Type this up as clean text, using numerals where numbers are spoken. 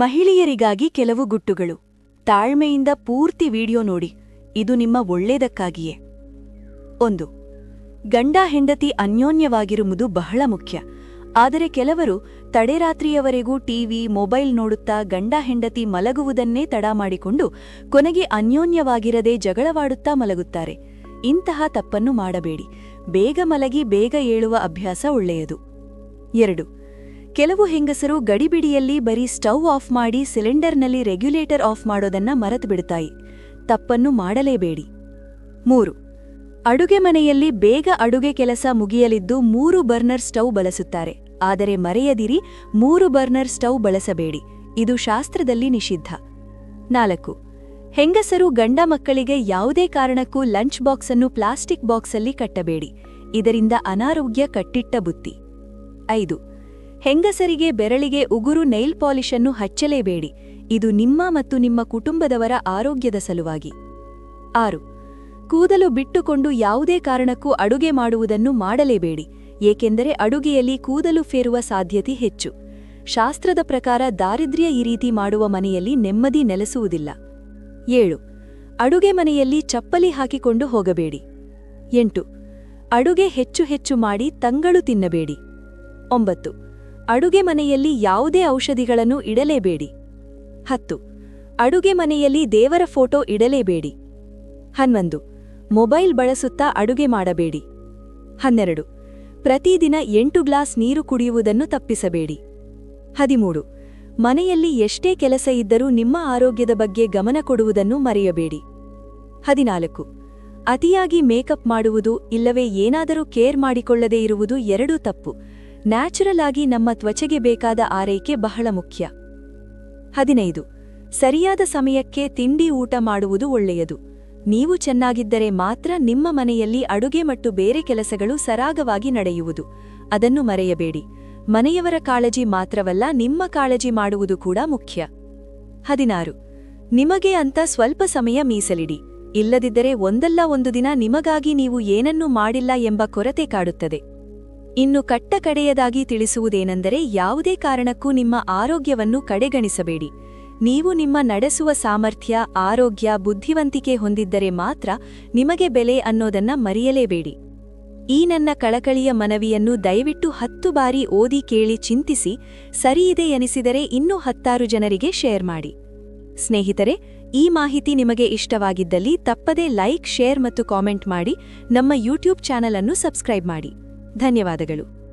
ಮಹಿಳೆಯರಿಗಾಗಿ ಕೆಲವು ಗುಟ್ಟುಗಳು. ತಾಳ್ಮೆಯಿಂದ ಪೂರ್ತಿ ವಿಡಿಯೋ ನೋಡಿ, ಇದು ನಿಮ್ಮ ಒಳ್ಳೇದಕ್ಕಾಗಿಯೇ. 1. ಗಂಡ ಹೆಂಡತಿ ಅನ್ಯೋನ್ಯವಾಗಿರುವುದು ಬಹಳ ಮುಖ್ಯ. ಆದರೆ ಕೆಲವರು ತಡೆರಾತ್ರಿಯವರೆಗೂ ಟಿವಿ, ಮೊಬೈಲ್ ನೋಡುತ್ತಾ ಗಂಡ ಹೆಂಡತಿ ಮಲಗುವುದನ್ನೇ ತಡ ಮಾಡಿಕೊಂಡು ಕೊನೆಗೆ ಅನ್ಯೋನ್ಯವಾಗಿರದೆ ಜಗಳವಾಡುತ್ತಾ ಮಲಗುತ್ತಾರೆ. ಇಂತಹ ತಪ್ಪನ್ನು ಮಾಡಬೇಡಿ. ಬೇಗ ಮಲಗಿ ಬೇಗ ಏಳುವ ಅಭ್ಯಾಸ ಒಳ್ಳೆಯದು. 2. ಕೆಲವು ಹೆಂಗಸರು ಗಡಿಬಿಡಿಯಲ್ಲಿ ಬರೀ ಸ್ಟವ್ ಆಫ್ ಮಾಡಿ ಸಿಲಿಂಡರ್ನಲ್ಲಿ ರೆಗ್ಯುಲೇಟರ್ ಆಫ್ ಮಾಡೋದನ್ನ ಮರೆತುಬಿಡುತ್ತಾಯಿ. ತಪ್ಪನ್ನು ಮಾಡಲೇಬೇಡಿ. 3. ಅಡುಗೆ ಮನೆಯಲ್ಲಿ ಬೇಗ ಅಡುಗೆ ಕೆಲಸ ಮುಗಿಯಲಿದ್ದು 3 ಬರ್ನರ್ ಸ್ಟವ್ ಬಳಸುತ್ತಾರೆ. ಆದರೆ ಮರೆಯದಿರಿ, 3 ಬರ್ನರ್ ಸ್ಟವ್ ಬಳಸಬೇಡಿ. ಇದು ಶಾಸ್ತ್ರದಲ್ಲಿ ನಿಷಿದ್ಧ. 4. ಹೆಂಗಸರು ಗಂಡ ಮಕ್ಕಳಿಗೆ ಯಾವುದೇ ಕಾರಣಕ್ಕೂ ಲಂಚ್ ಬಾಕ್ಸ್ ಅನ್ನು ಪ್ಲಾಸ್ಟಿಕ್ ಬಾಕ್ಸಲ್ಲಿ ಕಟ್ಟಬೇಡಿ. ಇದರಿಂದ ಅನಾರೋಗ್ಯ ಕಟ್ಟಿಟ್ಟ ಬುತ್ತಿ. 5. ಹೆಂಗಸರಿಗೆ ಬೆರಳಿಗೆ ಉಗುರು ನೈಲ್ ಪಾಲಿಶ್ ಅನ್ನು ಹಚ್ಚಲೇಬೇಡಿ. ಇದು ನಿಮ್ಮ ಮತ್ತು ನಿಮ್ಮ ಕುಟುಂಬದವರ ಆರೋಗ್ಯದ ಸಲುವಾಗಿ. 6. ಕೂದಲು ಬಿಟ್ಟುಕೊಂಡು ಯಾವುದೇ ಕಾರಣಕ್ಕೂ ಅಡುಗೆ ಮಾಡುವುದನ್ನು ಮಾಡಲೇಬೇಡಿ, ಏಕೆಂದರೆ ಅಡುಗೆಯಲ್ಲಿ ಕೂದಲು ಫೇರುವ ಸಾಧ್ಯತೆ ಹೆಚ್ಚು. ಶಾಸ್ತ್ರದ ಪ್ರಕಾರ ದಾರಿದ್ರ್ಯ ಈ ರೀತಿ ಮಾಡುವ ಮನೆಯಲ್ಲಿ ನೆಮ್ಮದಿ ನೆಲೆಸುವುದಿಲ್ಲ. 7. ಅಡುಗೆ ಮನೆಯಲ್ಲಿ ಚಪ್ಪಲಿ ಹಾಕಿಕೊಂಡು ಹೋಗಬೇಡಿ. 8. ಅಡುಗೆ ಹೆಚ್ಚು ಹೆಚ್ಚು ಮಾಡಿ ತಂಗಳು ತಿನ್ನಬೇಡಿ. 9. ಅಡುಗೆ ಮನೆಯಲ್ಲಿ ಯಾವುದೇ ಔಷಧಿಗಳನ್ನು ಇಡಲೇಬೇಡಿ. 10. ಅಡುಗೆ ಮನೆಯಲ್ಲಿ ದೇವರ ಫೋಟೋ ಇಡಲೇಬೇಡಿ. 11. ಮೊಬೈಲ್ ಬಳಸುತ್ತಾ ಅಡುಗೆ ಮಾಡಬೇಡಿ. 12. ಪ್ರತಿದಿನ 8 ಗ್ಲಾಸ್ ನೀರು ಕುಡಿಯುವುದನ್ನು ತಪ್ಪಿಸಬೇಡಿ. 13. ಮನೆಯಲ್ಲಿ ಎಷ್ಟೇ ಕೆಲಸ ಇದ್ದರೂ ನಿಮ್ಮ ಆರೋಗ್ಯದ ಬಗ್ಗೆ ಗಮನ ಕೊಡುವುದನ್ನು ಮರೆಯಬೇಡಿ. 14. ಅತಿಯಾಗಿ ಮೇಕಪ್ ಮಾಡುವುದು ಇಲ್ಲವೇ ಏನಾದರೂ ಕೇರ್ ಮಾಡಿಕೊಳ್ಳದೇ ಇರುವುದು ಎರಡೂ ತಪ್ಪು. ನ್ಯಾಚುರಲ್ ಆಗಿ ನಮ್ಮ ತ್ವಚೆಗೆ ಬೇಕಾದ ಆರೈಕೆ ಬಹಳ ಮುಖ್ಯ. 15. ಸರಿಯಾದ ಸಮಯಕ್ಕೆ ತಿಂಡಿ ಊಟ ಮಾಡುವುದು ಒಳ್ಳೆಯದು. ನೀವು ಚೆನ್ನಾಗಿದ್ದರೆ ಮಾತ್ರ ನಿಮ್ಮ ಮನೆಯಲ್ಲಿ ಅಡುಗೆ ಮತ್ತು ಬೇರೆ ಕೆಲಸಗಳು ಸರಾಗವಾಗಿ ನಡೆಯುವುದು. ಅದನ್ನು ಮರೆಯಬೇಡಿ. ಮನೆಯವರ ಕಾಳಜಿ ಮಾತ್ರವಲ್ಲ, ನಿಮ್ಮ ಕಾಳಜಿ ಮಾಡುವುದು ಕೂಡ ಮುಖ್ಯ. 16. ನಿಮಗೆ ಅಂತ ಸ್ವಲ್ಪ ಸಮಯ ಮೀಸಲಿಡಿ. ಇಲ್ಲದಿದ್ದರೆ ಒಂದಲ್ಲ ಒಂದು ದಿನ ನಿಮಗಾಗಿ ನೀವು ಏನನ್ನೂ ಮಾಡಿಲ್ಲ ಎಂಬ ಕೊರತೆ ಕಾಡುತ್ತದೆ. ಇನ್ನು ಕಟ್ಟಕಡೆಯದಾಗಿ ತಿಳಿಸುವುದೇನೆಂದರೆ, ಯಾವುದೇ ಕಾರಣಕ್ಕೂ ನಿಮ್ಮ ಆರೋಗ್ಯವನ್ನು ಕಡೆಗಣಿಸಬೇಡಿ. ನೀವು ನಿಮ್ಮ ನಡೆಸುವ ಸಾಮರ್ಥ್ಯ, ಆರೋಗ್ಯ, ಬುದ್ಧಿವಂತಿಕೆ ಹೊಂದಿದ್ದರೆ ಮಾತ್ರ ನಿಮಗೆ ಬೆಲೆ ಅನ್ನೋದನ್ನ ಮರೆಯಲೇಬೇಡಿ. ಈ ನನ್ನ ಕಳಕಳಿಯ ಮನವಿಯನ್ನು ದಯವಿಟ್ಟು 10 ಬಾರಿ ಓದಿ ಕೇಳಿ ಚಿಂತಿಸಿ, ಸರಿಯಿದೆ ಎನಿಸಿದರೆ ಇನ್ನೂ 10 ಜನರಿಗೆ ಶೇರ್ ಮಾಡಿ. ಸ್ನೇಹಿತರೆ, ಈ ಮಾಹಿತಿ ನಿಮಗೆ ಇಷ್ಟವಾಗಿದ್ದಲ್ಲಿ ತಪ್ಪದೇ ಲೈಕ್, ಶೇರ್ ಮತ್ತು ಕಾಮೆಂಟ್ ಮಾಡಿ. ನಮ್ಮ ಯೂಟ್ಯೂಬ್ ಚಾನಲ್ ಅನ್ನು ಸಬ್ಸ್ಕ್ರೈಬ್ ಮಾಡಿ. ಧನ್ಯವಾದಗಳು.